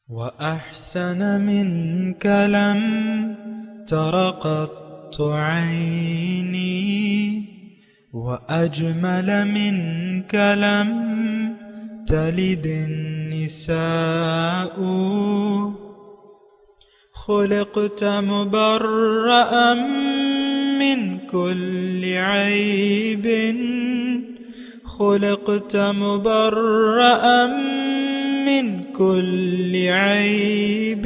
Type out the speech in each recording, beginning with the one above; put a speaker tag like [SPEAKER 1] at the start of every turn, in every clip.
[SPEAKER 1] وأحسن منك لم تر قط عيني وأجمل منك لم تلد النساء خلقت مبرأ من كل عيب خلقت مبرأ من كل عيب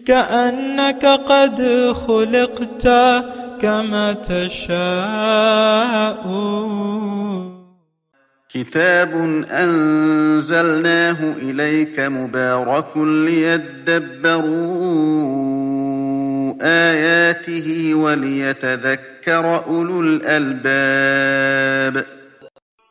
[SPEAKER 1] كأنك قد خلقت كما تشاء.
[SPEAKER 2] كتاب أنزلناه إليك مبارك ليدبروا آياته وليتذكر أولو الألباب.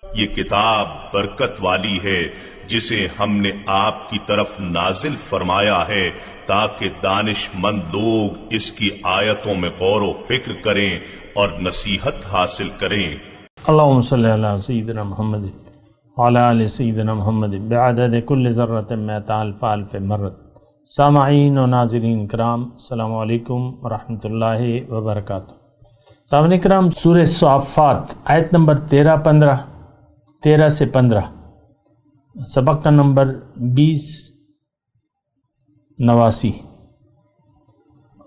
[SPEAKER 3] یہ کتاب برکت والی ہے جسے ہم نے آپ کی طرف نازل فرمایا ہے تاکہ دانش مند لوگ اس کی آیتوں میں غور و فکر کریں اور نصیحت حاصل کریں.
[SPEAKER 4] اللہم صلی علی سیدنا محمد وعلی آل سیدنا محمد بعدد کل ذرۃ مئۃ الف الف مرۃ. سامعین و ناظرین کرام، السلام علیکم ورحمۃ اللہ وبرکاتہ. سامعین کرام، سورہ صافات آیت نمبر 13 سے 15، سبق کا نمبر 2089.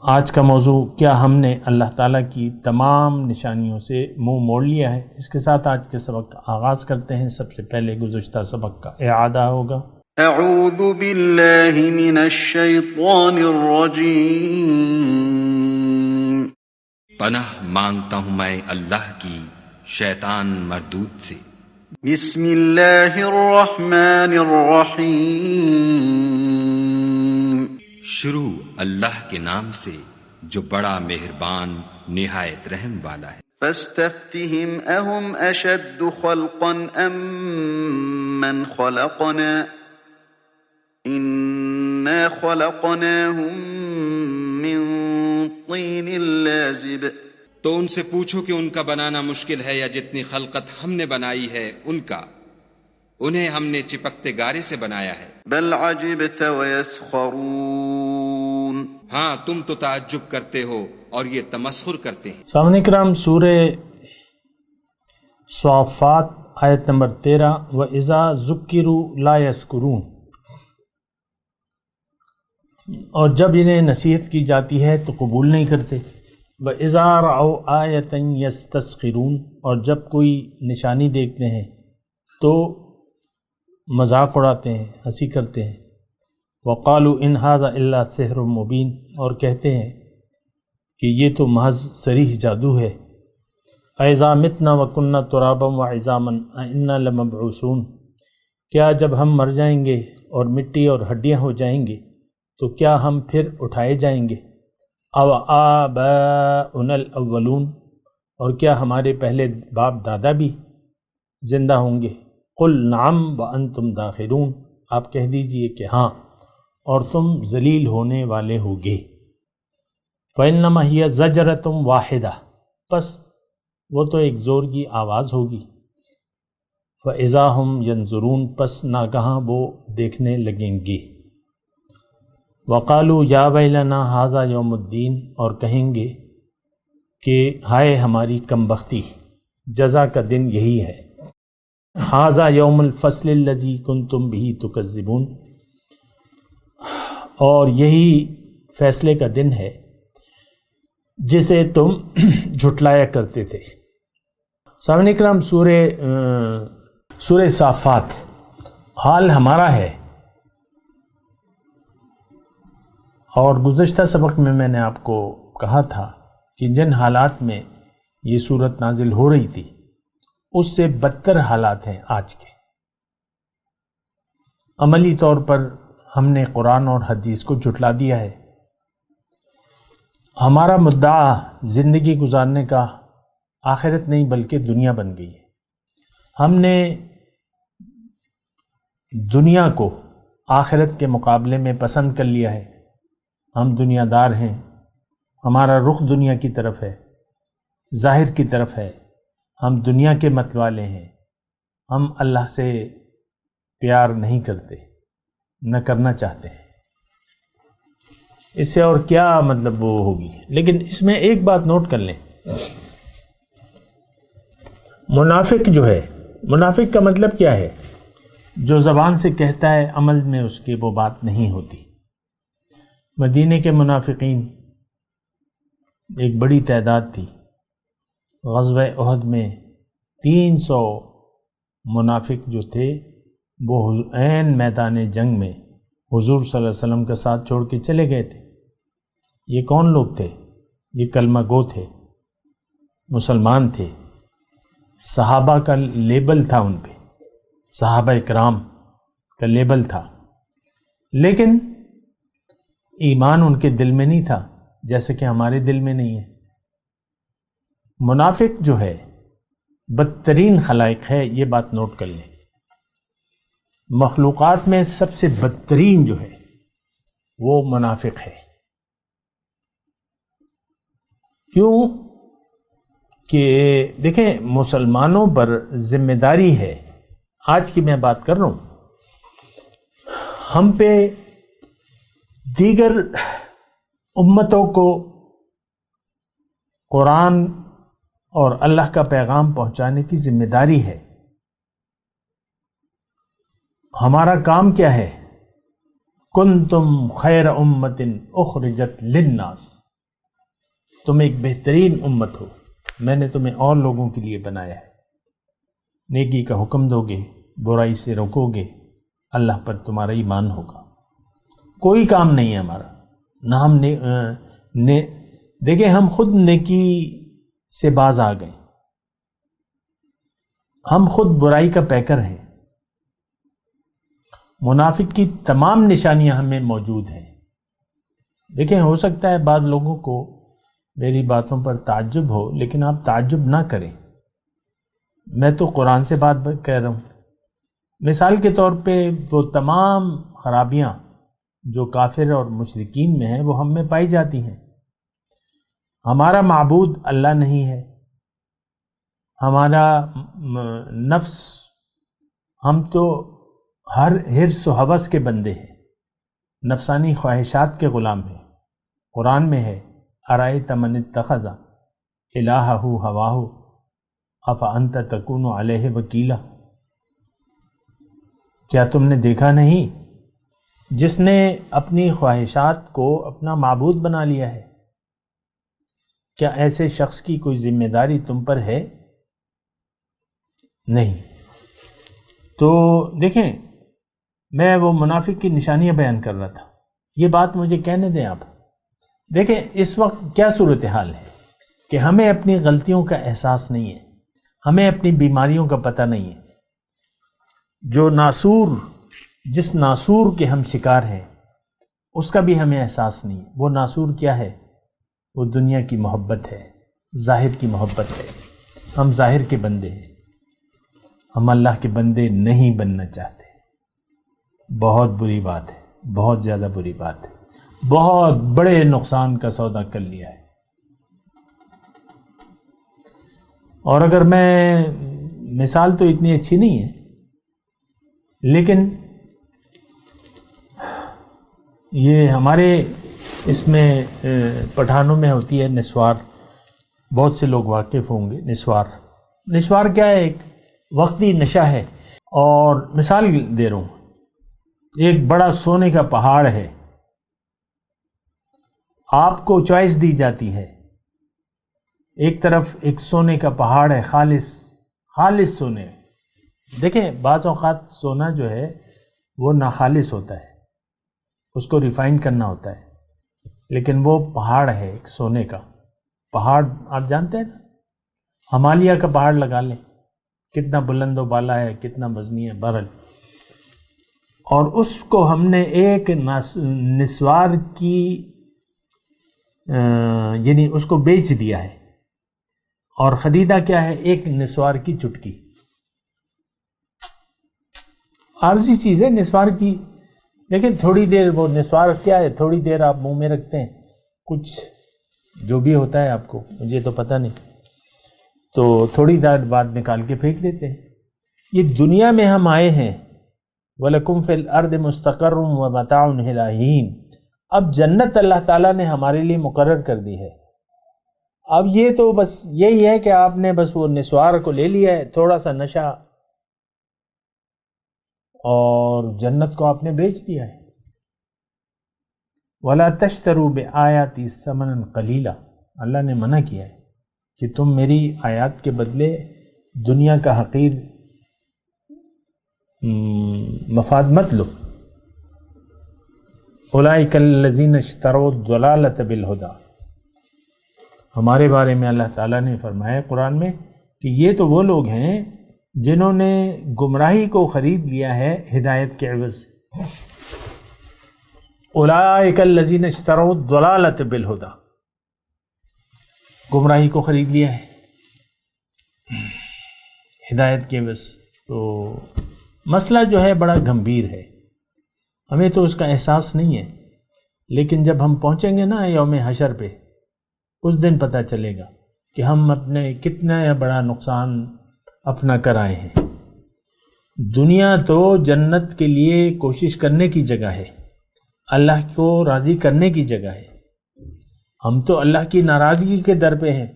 [SPEAKER 4] آج کا موضوع، کیا ہم نے اللہ تعالیٰ کی تمام نشانیوں سے منہ موڑ لیا ہے؟ اس کے ساتھ آج کے سبق کا آغاز کرتے ہیں. سب سے پہلے گزشتہ سبق کا اعادہ ہوگا.
[SPEAKER 2] اعوذ باللہ من الشیطان الرجیم.
[SPEAKER 5] پناہ مانگتا ہوں میں اللہ کی شیطان مردود سے.
[SPEAKER 2] بسم اللہ الرحمن الرحیم.
[SPEAKER 5] شروع اللہ کے نام سے جو بڑا مہربان نہایت رحم والا ہے.
[SPEAKER 2] فاستفتهم اهم اشد خلقا ام من خلقنا انا خلقناهم من طین لازب.
[SPEAKER 5] تو ان سے پوچھو کہ ان کا بنانا مشکل ہے یا جتنی خلقت ہم نے بنائی ہے ان کا، انہیں ہم نے چپکتے گارے سے بنایا ہے.
[SPEAKER 2] بل عجبت ويسخرون.
[SPEAKER 5] ہاں تم تو تعجب کرتے ہو اور یہ تمسخر کرتے ہیں.
[SPEAKER 4] سامعین کرام، سورہ صافات آیت نمبر 13، وَإِذَا ذُكِّرُوا لَا يَذْكُرُونَ. اور جب انہیں نصیحت کی جاتی ہے تو قبول نہیں کرتے. وَإِذَا رَأَوْا آیَةً يَسْتَسْخِرُونَ. اور جب کوئی نشانی دیکھتے ہیں تو مذاق اڑاتے ہیں، ہنسی کرتے ہیں. وَقَالُوا إِنْ هَذَا إِلَّا سِحْرٌ مُبِينٌ. اور کہتے ہیں کہ یہ تو محض صریح جادو ہے. أَإِذَا مِتْنَا وَكُنَّا تُرَابًا وَعِظَامًا أَإِنَّا لَمَبْعُوثُونَ. کیا جب ہم مر جائیں گے اور مٹی اور ہڈیاں ہو جائیں گے تو کیا ہم پھر اٹھائے جائیں گے؟ أَوْ آبَاؤُنَا الْأَوَّلُونَ. اور کیا ہمارے پہلے باپ دادا بھی زندہ ہوں گے؟ قُلْ نَعَمْ وَأَنْتُمْ دَاخِرُونَ. آپ کہہ دیجئے کہ ہاں اور تم ذلیل ہونے والے ہوگے. فَإِنَّمَا هِيَ زَجْرَةٌ وَاحِدَةٌ. پس وہ تو ایک زور کی آواز ہوگی. فَإِذَا هُمْ يَنظُرُونَ. پس ناگہاں وہ دیکھنے لگیں گے. وَقَالُوا يَا وَيْلَنَا هَذَا يَوْمُ الدِّينِ. اور کہیں گے کہ ہائے ہماری کمبختی، جزا کا دن یہی ہے. هَذَا يَوْمُ الْفَصْلِ الَّذِي كُنْتُمْ بِهِ تُكَذِّبُونَ. اور یہی فیصلے کا دن ہے جسے تم جھٹلایا کرتے تھے. سامعین اکرام، سورہ صافات، حال ہمارا ہے. اور گزشتہ سبق میں نے آپ کو کہا تھا کہ جن حالات میں یہ صورت نازل ہو رہی تھی اس سے بدتر حالات ہیں آج کے. عملی طور پر ہم نے قرآن اور حدیث کو جھٹلا دیا ہے. ہمارا مدعا زندگی گزارنے کا آخرت نہیں بلکہ دنیا بن گئی ہے. ہم نے دنیا کو آخرت کے مقابلے میں پسند کر لیا ہے. ہم دنیا دار ہیں، ہمارا رخ دنیا کی طرف ہے، ظاہر کی طرف ہے. ہم دنیا کے مت والے ہیں، ہم اللہ سے پیار نہیں کرتے. نہ کرنا چاہتے ہیں. اس سے اور کیا مطلب وہ ہوگی. لیکن اس میں ایک بات نوٹ کر لیں، منافق جو ہے، منافق کا مطلب کیا ہے؟ جو زبان سے کہتا ہے عمل میں اس کی وہ بات نہیں ہوتی. مدینے کے منافقین ایک بڑی تعداد تھی. غزوہ احد میں 300 منافق جو تھے وہ عین میدان جنگ میں حضور صلی اللہ علیہ وسلم کا ساتھ چھوڑ کے چلے گئے تھے. یہ کون لوگ تھے؟ یہ کلمہ گو تھے، مسلمان تھے. صحابہ کا لیبل تھا ان پہ، صحابہ اکرام کا لیبل تھا، لیکن ایمان ان کے دل میں نہیں تھا جیسے کہ ہمارے دل میں نہیں ہے. منافق جو ہے بدترین خلائق ہے، یہ بات نوٹ کر لیں. مخلوقات میں سب سے بدترین جو ہے وہ منافق ہے. کیوں کہ دیکھیں مسلمانوں پر ذمہ داری ہے، آج کی میں بات کر رہا ہوں، ہم پہ دیگر امتوں کو قرآن اور اللہ کا پیغام پہنچانے کی ذمہ داری ہے. ہمارا کام کیا ہے؟ کنتم خیر امت اخرجت للناس، تم ایک بہترین امت ہو، میں نے تمہیں اور لوگوں کے لیے بنایا ہے. نیکی کا حکم دو گے، برائی سے روکو گے، اللہ پر تمہارا ایمان ہوگا. کوئی کام نہیں ہے ہمارا، نہ ہم دیکھیں ہم خود نیکی سے باز آ گئے، ہم خود برائی کا پیکر ہیں. منافق کی تمام نشانیاں ہمیں موجود ہیں. دیکھیں ہو سکتا ہے بعض لوگوں کو میری باتوں پر تعجب ہو، لیکن آپ تعجب نہ کریں، میں تو قرآن سے بات کہہ رہا ہوں. مثال کے طور پہ وہ تمام خرابیاں جو کافر اور مشرکین میں ہیں وہ ہم میں پائی جاتی ہیں. ہمارا معبود اللہ نہیں ہے، ہمارا نفس، ہم تو ہر حرص و ہوس کے بندے ہیں، نفسانی خواہشات کے غلام ہیں. قرآن میں ہے ارأیت من اتخذ الہہ ہواہ افانت تکون علیہ وکیلا. کیا تم نے دیکھا نہیں جس نے اپنی خواہشات کو اپنا معبود بنا لیا ہے؟ کیا ایسے شخص کی کوئی ذمہ داری تم پر ہے؟ نہیں. تو دیکھیں میں وہ منافق کی نشانیاں بیان کر رہا تھا، یہ بات مجھے کہنے دیں آپ. دیکھیں اس وقت کیا صورتحال ہے کہ ہمیں اپنی غلطیوں کا احساس نہیں ہے، ہمیں اپنی بیماریوں کا پتہ نہیں ہے. جو ناسور، جس ناسور کے ہم شکار ہیں اس کا بھی ہمیں احساس نہیں ہے. وہ ناسور کیا ہے؟ وہ دنیا کی محبت ہے، ظاہر کی محبت ہے. ہم ظاہر کے بندے ہیں، ہم اللہ کے بندے نہیں بننا چاہتے. بہت بری بات ہے، بہت زیادہ بری بات ہے، بہت بڑے نقصان کا سودا کر لیا ہے. اور اگر میں مثال تو اتنی اچھی نہیں ہے، لیکن یہ ہمارے اس میں پٹھانوں میں ہوتی ہے نسوار. بہت سے لوگ واقف ہوں گے. نسوار کیا ہے؟ ایک وقتی نشہ ہے. اور مثال دے رہا ہوں، ایک بڑا سونے کا پہاڑ ہے، آپ کو چوائس دی جاتی ہے. ایک طرف ایک سونے کا پہاڑ ہے، خالص سونے. دیکھیں بعض اوقات سونا جو ہے وہ ناخالص ہوتا ہے، اس کو ریفائن کرنا ہوتا ہے، لیکن وہ پہاڑ ہے ایک سونے کا پہاڑ. آپ جانتے ہیں نا، ہمالیہ کا پہاڑ لگا لیں، کتنا بلند و بالا ہے، کتنا وزنی ہے. بہرحال اور اس کو ہم نے ایک نسوار کی یعنی اس کو بیچ دیا ہے، اور خریدا کیا ہے؟ ایک نسوار کی چٹکی. عارضی چیز ہے نسوار کی، لیکن تھوڑی دیر وہ نسوار کیا ہے، تھوڑی دیر آپ منہ میں رکھتے ہیں، کچھ جو بھی ہوتا ہے آپ کو، مجھے تو پتہ نہیں، تو تھوڑی دیر بعد نکال کے پھینک دیتے ہیں. یہ دنیا میں ہم آئے ہیں وَلَكُمْ فِي الْأَرْضِ مُسْتَقَرٌّ وَمَتَاعٌ إِلَىٰ حِینٍ۔ اب جنت اللہ تعالیٰ نے ہمارے لیے مقرر کر دی ہے. اب یہ تو بس یہی ہے کہ آپ نے بس وہ نسوار کو لے لیا ہے، تھوڑا سا نشہ، اور جنت کو آپ نے بیچ دیا ہے. وَلَا تَشْتَرُوا بِآيَاتِي ثَمَنًا قَلِيلًا، اللہ نے منع کیا ہے کہ تم میری آیات کے بدلے دنیا کا حقیر مفاد مت لو. اولئک الذین اشتروا الضلالۃ بالہدی، ہمارے بارے میں اللہ تعالیٰ نے فرمایا قرآن میں کہ یہ تو وہ لوگ ہیں جنہوں نے گمراہی کو خرید لیا ہے ہدایت کے عوض. اولئک الذین اشتروا الضلالۃ بالہدی، گمراہی کو خرید لیا ہے ہدایت کے عوض. تو مسئلہ جو ہے بڑا گمبھیر ہے، ہمیں تو اس کا احساس نہیں ہے، لیکن جب ہم پہنچیں گے نا یوم حشر پہ، اس دن پتہ چلے گا کہ ہم اپنے کتنا بڑا نقصان اپنا کر آئے ہیں. دنیا تو جنت کے لیے کوشش کرنے کی جگہ ہے، اللہ کو راضی کرنے کی جگہ ہے. ہم تو اللہ کی ناراضگی کے در پہ ہیں.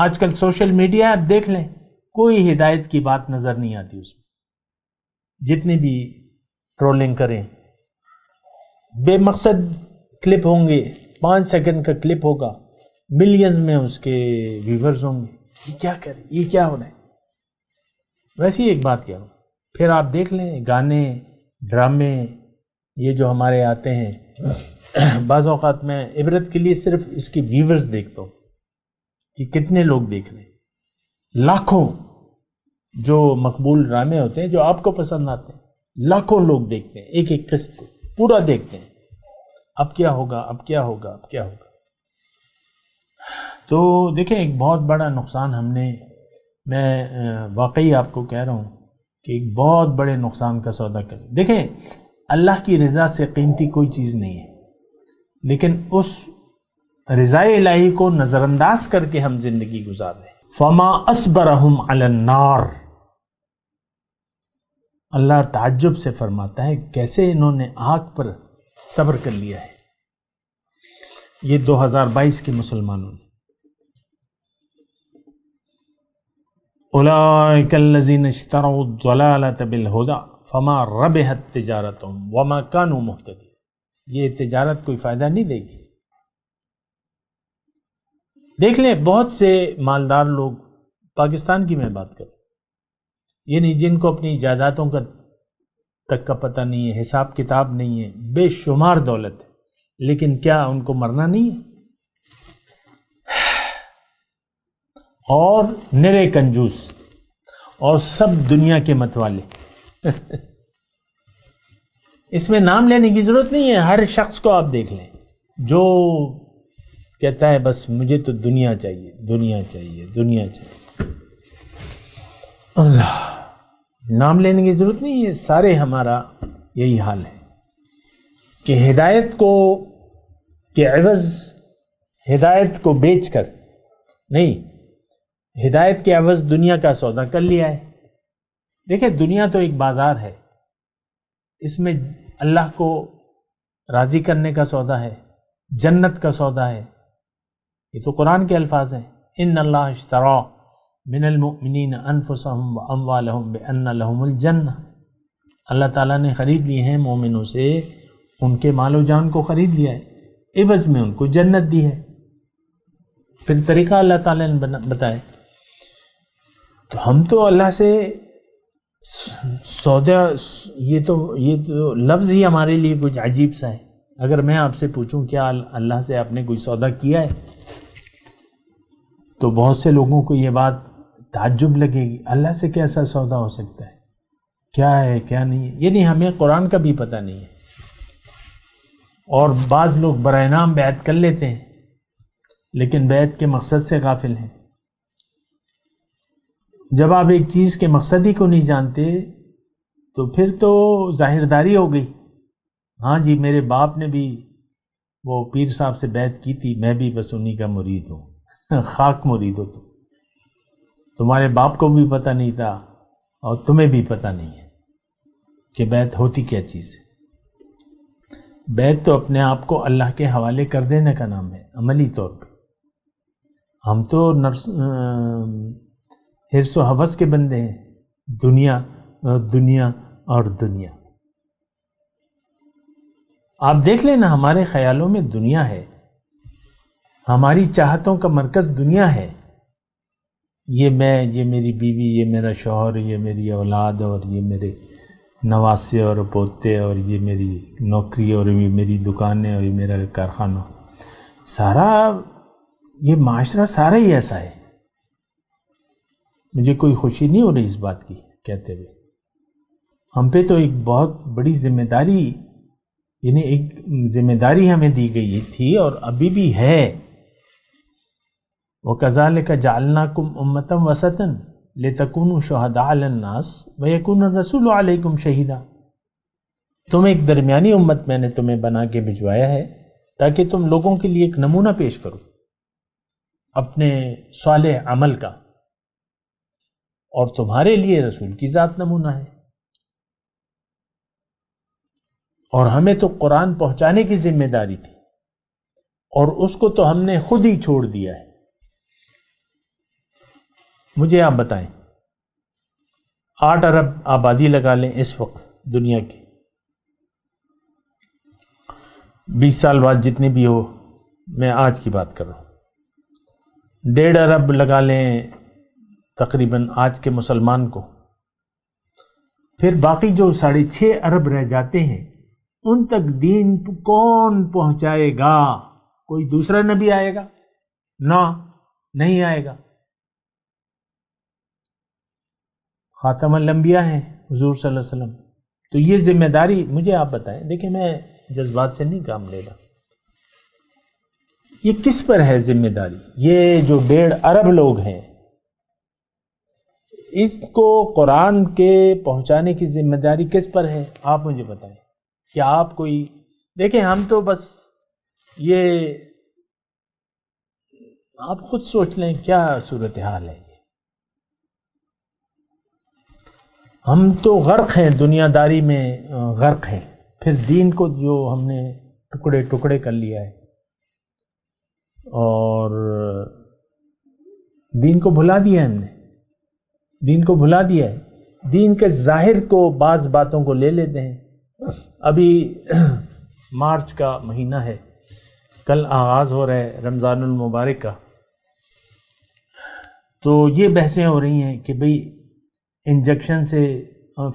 [SPEAKER 4] آج کل سوشل میڈیا آپ دیکھ لیں، کوئی ہدایت کی بات نظر نہیں آتی اس میں. جتنی بھی ٹرولنگ کریں، بے مقصد کلپ ہوں گے، 5 سیکنڈ کا کلپ ہوگا، ملینز میں اس کے ویورز ہوں گے. یہ کیا کریں، یہ کیا ہو رہا ہے؟ ویسے ہی ایک بات کیا ہو، پھر آپ دیکھ لیں گانے، ڈرامے یہ جو ہمارے آتے ہیں، بعض اوقات میں عبرت کے لیے صرف اس کی ویورز دیکھتا ہوں کہ کتنے لوگ دیکھ رہے ہیں. لاکھوں جو مقبول ڈرامے ہوتے ہیں جو آپ کو پسند آتے ہیں، لاکھوں لوگ دیکھتے ہیں، ایک ایک قسط کو پورا دیکھتے ہیں. اب کیا ہوگا، اب کیا ہوگا، اب کیا ہوگا. تو دیکھیں ایک بہت بڑا نقصان ہم نے، میں واقعی آپ کو کہہ رہا ہوں کہ ایک بہت بڑے نقصان کا سودا کریں. دیکھیں اللہ کی رضا سے قیمتی کوئی چیز نہیں ہے، لیکن اس رضا الہی کو نظر انداز کر کے ہم زندگی گزار رہے ہیں. فما اصبرہم علی النار، اللہ تعجب سے فرماتا ہے کیسے انہوں نے آگ پر صبر کر لیا ہے. یہ 2022 کے مسلمانوں نے. اولئک الذین اشتروا الضلالۃ بالہدی فما ربحت تجارتہم وما کانوا مہتدین. یہ تجارت کوئی فائدہ نہیں دے گی. دیکھ لیں بہت سے مالدار لوگ، پاکستان کی میں بات کروں، یعنی جن کو اپنی جائیدادوں کا تک کا پتہ نہیں ہے، حساب کتاب نہیں ہے، بے شمار دولت ہے، لیکن کیا ان کو مرنا نہیں ہے؟ اور نرے کنجوس اور سب دنیا کے متوالے. اس میں نام لینے کی ضرورت نہیں ہے. ہر شخص کو آپ دیکھ لیں جو کہتا ہے بس مجھے تو دنیا چاہیے، دنیا چاہیے، دنیا چاہیے. اللہ، نام لینے کی ضرورت نہیں ہے. سارے ہمارا یہی حال ہے کہ ہدایت کو کے عوض ہدایت کو بیچ کر نہیں، ہدایت کے عوض دنیا کا سودا کر لیا ہے. دیکھیں دنیا تو ایک بازار ہے، اس میں اللہ کو راضی کرنے کا سودا ہے، جنت کا سودا ہے. یہ تو قرآن کے الفاظ ہیں. ان اللہ اشترى من المؤمنین انفسهم واموالهم بان لهم الجنہ. اللہ تعالیٰ نے خرید لیے ہیں مومنوں سے، ان کے مال و جان کو خرید لیا ہے، عوض میں ان کو جنت دی ہے. پھر طریقہ اللہ تعالیٰ نے بتایا. تو ہم تو اللہ سے سودا، یہ تو لفظ ہی ہمارے لیے کچھ عجیب سا ہے. اگر میں آپ سے پوچھوں کیا اللہ سے آپ نے کوئی سودا کیا ہے، تو بہت سے لوگوں کو یہ بات تعجب لگے گی. اللہ سے کیسا سودا ہو سکتا ہے، کیا ہے کیا نہیں ہے. یعنی ہمیں قرآن کا بھی پتہ نہیں ہے. اور بعض لوگ برائے نام بیعت کر لیتے ہیں، لیکن بیعت کے مقصد سے غافل ہیں. جب آپ ایک چیز کے مقصد ہی کو نہیں جانتے تو پھر تو ظاہرداری ہو گئی. ہاں جی میرے باپ نے بھی وہ پیر صاحب سے بیعت کی تھی، میں بھی بس انہی کا مرید ہوں. خاک مرید ہو. تمہارے باپ کو بھی پتہ نہیں تھا اور تمہیں بھی پتہ نہیں ہے کہ بیعت ہوتی کیا چیز ہے۔ بیعت تو اپنے آپ کو اللہ کے حوالے کر دینے کا نام ہے عملی طور پہ۔ ہم تو حرص و ہوس کے بندے ہیں، دنیا اور دنیا اور دنیا۔ آپ دیکھ لیں نا، ہمارے خیالوں میں دنیا ہے، ہماری چاہتوں کا مرکز دنیا ہے۔ یہ میں، یہ میری بیوی، یہ میرا شوہر، یہ میری اولاد، اور یہ میرے نواسے اور پوتے، اور یہ میری نوکری، اور یہ میری دکانیں، اور یہ میرا کارخانہ، سارا یہ معاشرہ سارا ہی ایسا ہے۔ مجھے کوئی خوشی نہیں ہو رہی اس بات کی کہتے ہوئے۔ ہم پہ تو ایک بہت بڑی ذمہ داری، یعنی ایک ذمہ داری ہمیں دی گئی تھی اور ابھی بھی ہے۔ وَكَذَلِكَ جَعَلْنَاكُمْ أُمَّةً وَسَطًا لِتَكُونُوا شُهَدَاءَ عَلَى النَّاسِ وَيَكُونَ الرَّسُولُ عَلَيْكُمْ شَهِيدًا۔ تم ایک درمیانی امت میں نے تمہیں بنا کے بھجوایا ہے تاکہ تم لوگوں کے لیے ایک نمونہ پیش کرو اپنے صالح عمل کا، اور تمہارے لیے رسول کی ذات نمونہ ہے۔ اور ہمیں تو قرآن پہنچانے کی ذمہ داری تھی، اور اس کو تو ہم نے خود ہی چھوڑ دیا ہے۔ مجھے آپ بتائیں، 8 ارب آبادی لگا لیں اس وقت دنیا کی، 20 سال بعد جتنی بھی ہو، میں آج کی بات کر رہا ہوں، 1.5 ارب لگا لیں تقریباً آج کے مسلمان کو، پھر باقی جو 6.5 ارب رہ جاتے ہیں ان تک دین کون پہنچائے گا؟ کوئی دوسرا نبی آئے گا؟ نہ، نہیں آئے گا۔ خاتم الانبیاء ہیں حضور صلی اللہ علیہ وسلم۔ تو یہ ذمہ داری، مجھے آپ بتائیں، دیکھیں میں جذبات سے نہیں کام لے رہا، یہ کس پر ہے ذمہ داری؟ یہ جو 1.5 ارب لوگ ہیں، اس کو قرآن کے پہنچانے کی ذمہ داری کس پر ہے؟ آپ مجھے بتائیں۔ کیا آپ کوئی، دیکھیں ہم تو بس یہ، آپ خود سوچ لیں کیا صورتحال ہے۔ ہم تو غرق ہیں، دنیا داری میں غرق ہیں، پھر دین کو جو ہم نے ٹکڑے ٹکڑے کر لیا ہے اور دین کو بھلا دیا ہے، ہم نے دین کو بھلا دیا ہے۔ دین کے ظاہر کو، بعض باتوں کو لے لیتے ہیں۔ ابھی مارچ کا مہینہ ہے، کل آغاز ہو رہا ہے رمضان المبارک کا، تو یہ بحثیں ہو رہی ہیں کہ بھئی انجیکشن سے،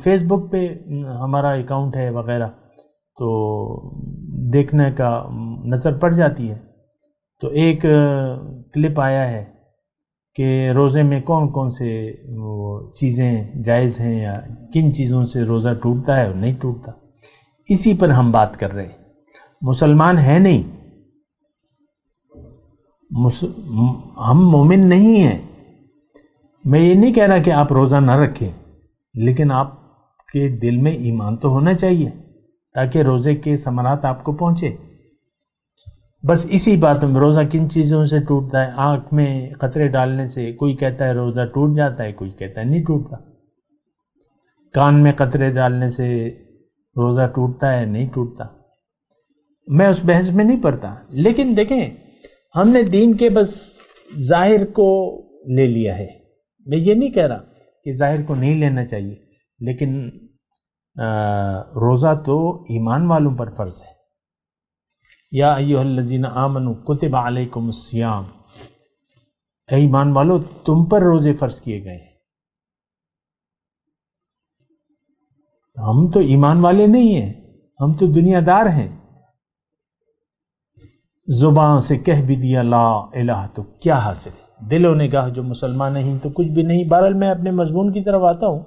[SPEAKER 4] فیس بک پہ ہمارا اکاؤنٹ ہے وغیرہ، تو دیکھنے کا نظر پڑ جاتی ہے، تو ایک کلپ آیا ہے کہ روزے میں کون کون سے چیزیں جائز ہیں یا کن چیزوں سے روزہ ٹوٹتا ہے اور نہیں ٹوٹتا۔ اسی پر ہم بات کر رہے ہیں۔ مسلمان ہیں نہیں، ہم مومن نہیں ہیں۔ میں یہ نہیں کہہ رہا کہ آپ روزہ نہ رکھیں، لیکن آپ کے دل میں ایمان تو ہونا چاہیے تاکہ روزے کے ثمرات آپ کو پہنچے۔ بس اسی بات میں، روزہ کن چیزوں سے ٹوٹتا ہے؟ آنکھ میں قطرے ڈالنے سے، کوئی کہتا ہے روزہ ٹوٹ جاتا ہے، کوئی کہتا ہے نہیں ٹوٹتا۔ کان میں قطرے ڈالنے سے روزہ ٹوٹتا ہے، نہیں ٹوٹتا۔ میں اس بحث میں نہیں پڑتا، لیکن دیکھیں ہم نے دین کے بس ظاہر کو لے لیا ہے۔ میں یہ نہیں کہہ رہا کہ ظاہر کو نہیں لینا چاہیے، لیکن روزہ تو ایمان والوں پر فرض ہے۔ یا ایھا الذین آمنوا کتب علیکم الصیام، اے ایمان والو تم پر روزے فرض کیے گئے ہیں۔ ہم تو ایمان والے نہیں ہیں، ہم تو دنیا دار ہیں۔ زبان سے کہہ بھی دیا لا الہ تو کیا حاصل؟ دلوں نے کہا جو مسلمان نہیں تو کچھ بھی نہیں۔ بہرحال میں اپنے مضمون کی طرف آتا ہوں۔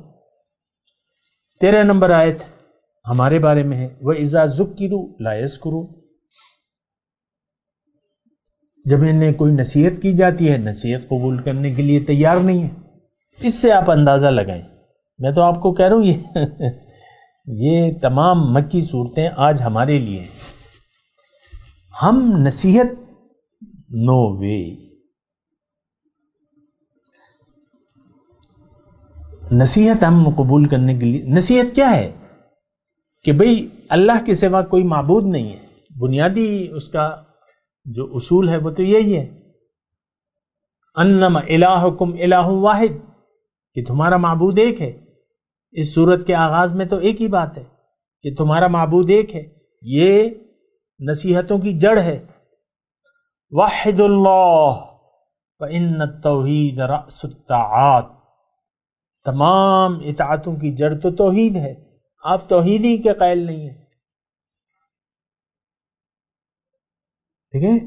[SPEAKER 4] 13 نمبر آیت ہمارے بارے میں ہے، وَإِذَا ذُكِّرُوا لَا يَذْكُرُونَ۔ جب انہیں کوئی نصیحت کی جاتی ہے، نصیحت قبول کرنے کے لیے تیار نہیں ہے۔ اس سے آپ اندازہ لگائیں۔ میں تو آپ کو کہہ رہا ہوں یہ تمام مکی صورتیں آج ہمارے لیے ہیں۔ ہم نصیحت نو وے۔ نصیحت ہم قبول کرنے کے لیے، نصیحت کیا ہے کہ بھئی اللہ کے سوا کوئی معبود نہیں ہے، بنیادی اس کا جو اصول ہے وہ تو یہی ہے، انما الہکم الہ واحد، کہ تمہارا معبود ایک ہے۔ اس صورت کے آغاز میں تو ایک ہی بات ہے کہ تمہارا معبود ایک ہے، یہ نصیحتوں کی جڑ ہے۔ وحد اللہ فإن التوحید رأس الطاعات، تمام اطاعتوں کی جڑ تو توحید ہے، آپ توحید ہی کے قائل نہیں ہیں۔ دیکھیں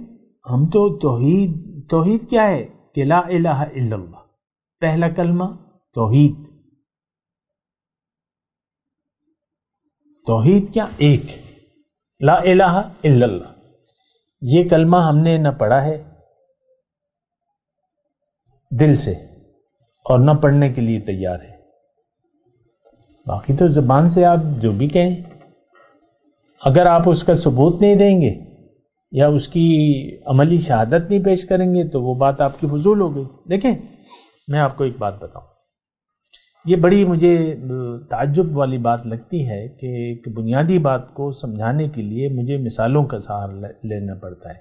[SPEAKER 4] ہم تو توحید کیا ہے کہ لا الہ الا اللہ، پہلا کلمہ توحید، توحید کیا؟ ایک، لا الہ الا اللہ، یہ کلمہ ہم نے نہ پڑھا ہے دل سے اور نہ پڑھنے کے لیے تیار ہے، باقی تو زبان سے آپ جو بھی کہیں، اگر آپ اس کا ثبوت نہیں دیں گے یا اس کی عملی شہادت نہیں پیش کریں گے تو وہ بات آپ کی فضول ہو گئی۔ دیکھیں میں آپ کو ایک بات بتاؤں، یہ بڑی مجھے تعجب والی بات لگتی ہے کہ ایک بنیادی بات کو سمجھانے کے لیے مجھے مثالوں کا سہارا لینا پڑتا ہے۔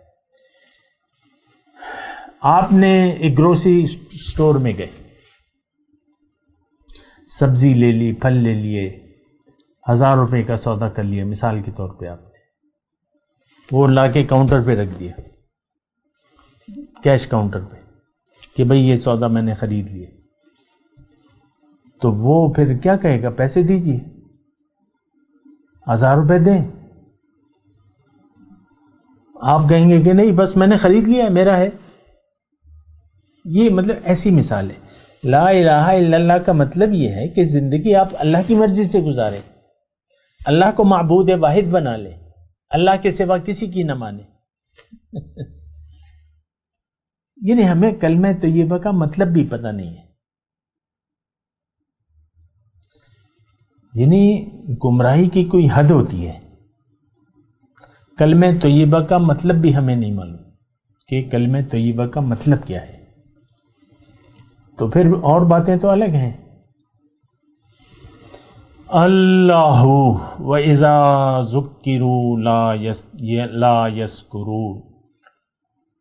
[SPEAKER 4] آپ نے ایک گروسری سٹور میں گئے، سبزی لے لی، پھل لے لیے، 1000 روپے کا سودا کر لیا مثال کے طور پہ، آپ نے وہ لا کے کاؤنٹر پہ رکھ دیا، کیش کاؤنٹر پہ، کہ بھئی یہ سودا میں نے خرید لیا، تو وہ پھر کیا کہے گا؟ پیسے دیجیے، 1000 روپے دیں۔ آپ کہیں گے کہ نہیں بس میں نے خرید لیا ہے، میرا ہے۔ یہ مطلب ایسی مثال ہے۔ لا الہ الا اللہ کا مطلب یہ ہے کہ زندگی آپ اللہ کی مرضی سے گزاریں، اللہ کو معبود واحد بنا لیں، اللہ کے سوا کسی کی نہ مانیں۔ یعنی ہمیں کلمہ طیبہ کا مطلب بھی پتہ نہیں ہے، یعنی گمراہی کی کوئی حد ہوتی ہے۔ کلمہ طیبہ کا مطلب بھی ہمیں نہیں معلوم کہ کلمہ طیبہ کا مطلب کیا ہے، تو پھر اور باتیں تو الگ ہیں۔ اللہ وَإِذَا ذُكِّرُوا لا يَذْكُرُونَ،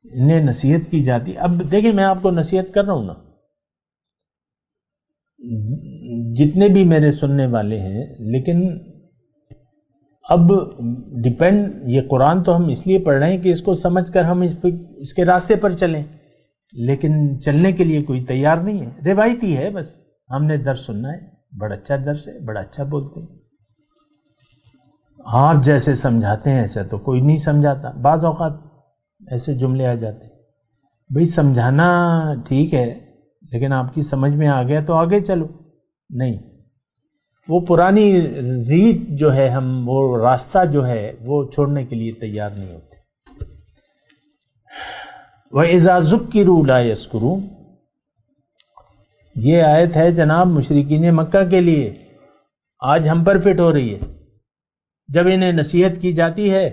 [SPEAKER 4] انہیں نصیحت کی جاتی۔ اب دیکھیں میں آپ کو نصیحت کر رہا ہوں نا، جتنے بھی میرے سننے والے ہیں، لیکن اب ڈیپینڈ، یہ قرآن تو ہم اس لیے پڑھ رہے ہیں کہ اس کو سمجھ کر ہم اس کے راستے پر چلیں، لیکن چلنے کے لیے کوئی تیار نہیں ہے، روایتی ہے، بس ہم نے درس سننا ہے، بڑا اچھا درس ہے، بڑا اچھا بولتے ہیں، آپ جیسے سمجھاتے ہیں ایسا تو کوئی نہیں سمجھاتا۔ بعض اوقات ایسے جملے آ جاتے ہیں، بھئی سمجھانا ٹھیک ہے لیکن آپ کی سمجھ میں آ گیا تو آگے چلو، نہیں، وہ پرانی ریت جو ہے، ہم وہ راستہ جو ہے وہ چھوڑنے کے لیے تیار نہیں ہوتے۔ وَإِذَا ذُكِّرُوا لَا يَذْكُرُونَ، یہ آیت ہے جناب مشرکین مکہ کے لیے، آج ہم پر فٹ ہو رہی ہے۔ جب انہیں نصیحت کی جاتی ہے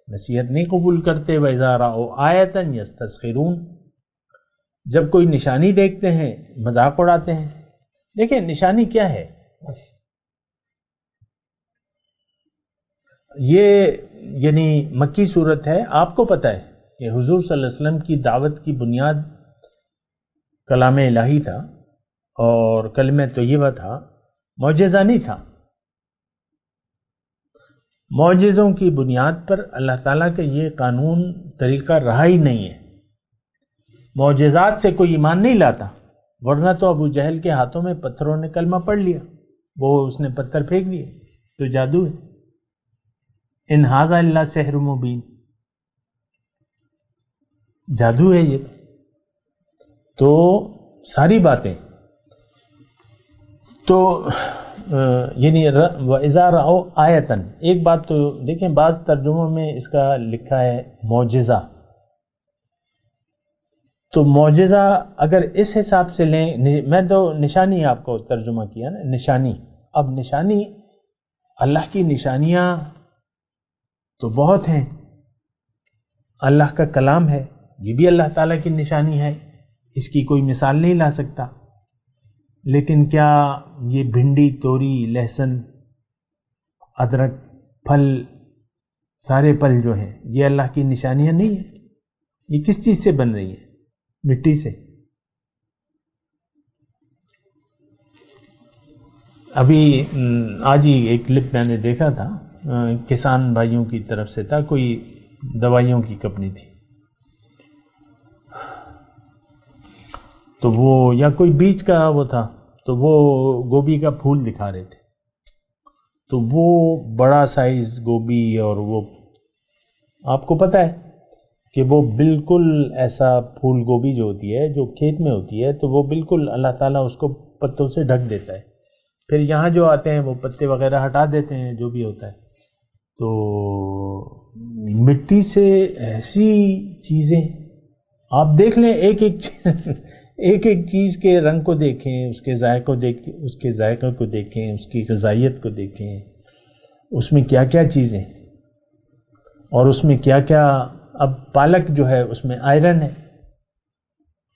[SPEAKER 4] نصیحت نہیں قبول کرتے۔ وَإِذَا رَأَوْا آیَةً يَسْتَسْخِرُونَ، جب کوئی نشانی دیکھتے ہیں مذاق اڑاتے ہیں۔ دیکھیں نشانی کیا ہے، یہ یعنی مکی صورت ہے، آپ کو پتہ ہے کہ حضور صلی اللہ علیہ وسلم کی دعوت کی بنیاد کلام الہی تھا اور کلمہ طیبہ تھا، معجزہ نہیں تھا۔ معجزوں کی بنیاد پر اللہ تعالیٰ کا یہ قانون طریقہ رہا ہی نہیں ہے۔ معجزات سے کوئی ایمان نہیں لاتا، ورنہ تو ابو جہل کے ہاتھوں میں پتھروں نے کلمہ پڑھ لیا، وہ اس نے پتھر پھینک دیے، تو جادو ہے۔ ان ھذا الا سحر مبین، جادو ہے یہ۔ تو ساری باتیں تو یعنی وَإِذَا رَأَوْا آیَةً، ایک بات تو دیکھیں بعض ترجموں میں اس کا لکھا ہے معجزہ، تو معجزہ اگر اس حساب سے لیں، میں تو نشانی آپ کو ترجمہ کیا نا، نشانی۔ اب نشانی، اللہ کی نشانیاں تو بہت ہیں، اللہ کا کلام ہے، یہ بھی اللہ تعالیٰ کی نشانی ہے، اس کی کوئی مثال نہیں لا سکتا۔ لیکن کیا یہ بھنڈی، توری، لہسن، ادرک، پھل، سارے پھل جو ہیں یہ اللہ کی نشانیاں نہیں ہیں؟ یہ کس چیز سے بن رہی ہیں؟ مٹی سے۔ ابھی آج ہی ایک کلپ میں نے دیکھا تھا، کسان بھائیوں کی طرف سے تھا، کوئی دوائیوں کی کمپنی تھی، تو وہ یا کوئی بیج کا وہ تھا، تو وہ گوبھی کا پھول دکھا رہے تھے، تو وہ بڑا سائز گوبھی، اور وہ آپ کو پتہ ہے کہ وہ بالکل ایسا پھول گوبھی جو ہوتی ہے جو کھیت میں ہوتی ہے، تو وہ بالکل اللہ تعالیٰ اس کو پتوں سے ڈھک دیتا ہے، پھر یہاں جو آتے ہیں وہ پتے وغیرہ ہٹا دیتے ہیں، جو بھی ہوتا ہے۔ تو مٹی سے ایسی چیزیں آپ دیکھ لیں، ایک ایک چیز کے رنگ کو دیکھیں، اس کے ذائقے کو دیکھیں، اس کی غذائیت کو دیکھیں، اس میں کیا کیا چیزیں، اور اس میں کیا کیا۔ اب پالک جو ہے اس میں آئرن ہے،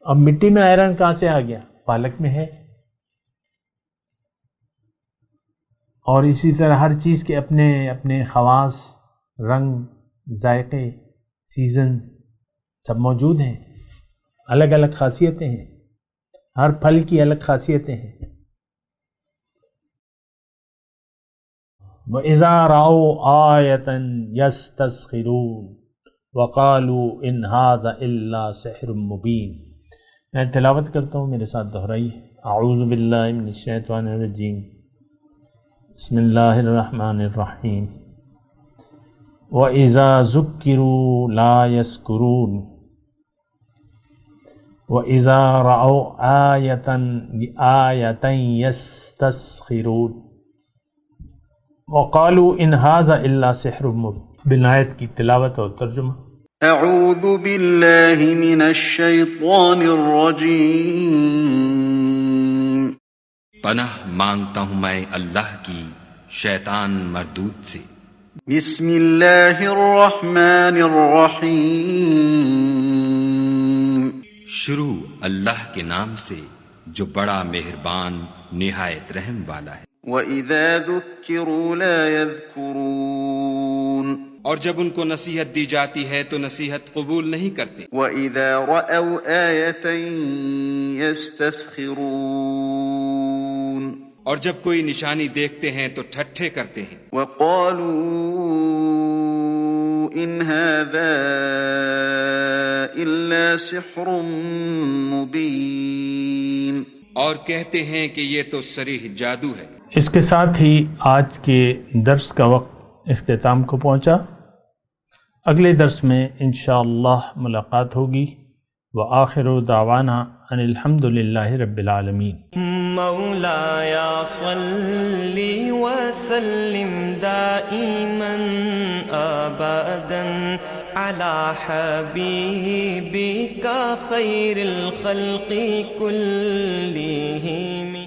[SPEAKER 4] اب مٹی میں آئرن کہاں سے آ گیا؟ پالک میں ہے۔ اور اسی طرح ہر چیز کے اپنے اپنے خواص، رنگ، ذائقے، سیزن سب موجود ہیں، الگ الگ خاصیتیں ہیں، ہر پھل کی الگ خاصیتیں ہیں۔ وَإِذَا رَأَوْا آيَةً يَسْتَسْخِرُونَ وَقَالُوا إِنْ هَذَا إِلَّا سِحْرٌ مُبِينٌ۔ میں تلاوت کرتا ہوں، میرے ساتھ دہرائیے۔ اعوذ باللہ من الشیطان الرجیم، بسم اللہ الرحمن الرحیم۔ وَإِذَا ذُكِّرُوا لَا يَذْكُرُونَ وَإِذَا رَأَوْا آيَةً يَسْتَسْخِرُونَ وَقَالُوا إِنْ هَذَا إِلَّا سِحْرٌ مُبِينٌ۔ بالآیت کی تلاوت اور ترجمہ۔
[SPEAKER 2] اعوذ باللہ من الشیطان الرجیم۔
[SPEAKER 5] پناہ مانگتا ہوں میں اللہ کی شیطان مردود سے۔
[SPEAKER 2] بسم اللہ الرحمن الرحیم۔
[SPEAKER 5] شروع اللہ کے نام سے جو بڑا مہربان نہایت رحم والا ہے۔
[SPEAKER 2] وَإِذَا ذُكِّرُوا لَا يَذْكُرُونَ۔
[SPEAKER 5] اور جب ان کو نصیحت دی جاتی ہے تو نصیحت قبول نہیں کرتے۔
[SPEAKER 2] وَإِذَا رَأَوْا آيَةً يَسْتَسْخِرُونَ۔
[SPEAKER 5] اور جب کوئی نشانی دیکھتے ہیں تو ٹھٹھے کرتے ہیں۔
[SPEAKER 2] وَقَالُوا إِنْ هَذَا إِلَّا سِحْرٌ مُبِينٌ۔
[SPEAKER 5] اور کہتے ہیں کہ یہ تو صریح جادو ہے۔
[SPEAKER 4] اس کے ساتھ ہی آج کے درس کا وقت اختتام کو پہنچا۔ اگلے درس میں انشاءاللہ ملاقات ہوگی۔ وآخر دعوانا ان الحمد للہ رب العالمین۔
[SPEAKER 1] مولایا صلی وسلم دائما ابدا علی حبیبک خیر الخلق کلہم۔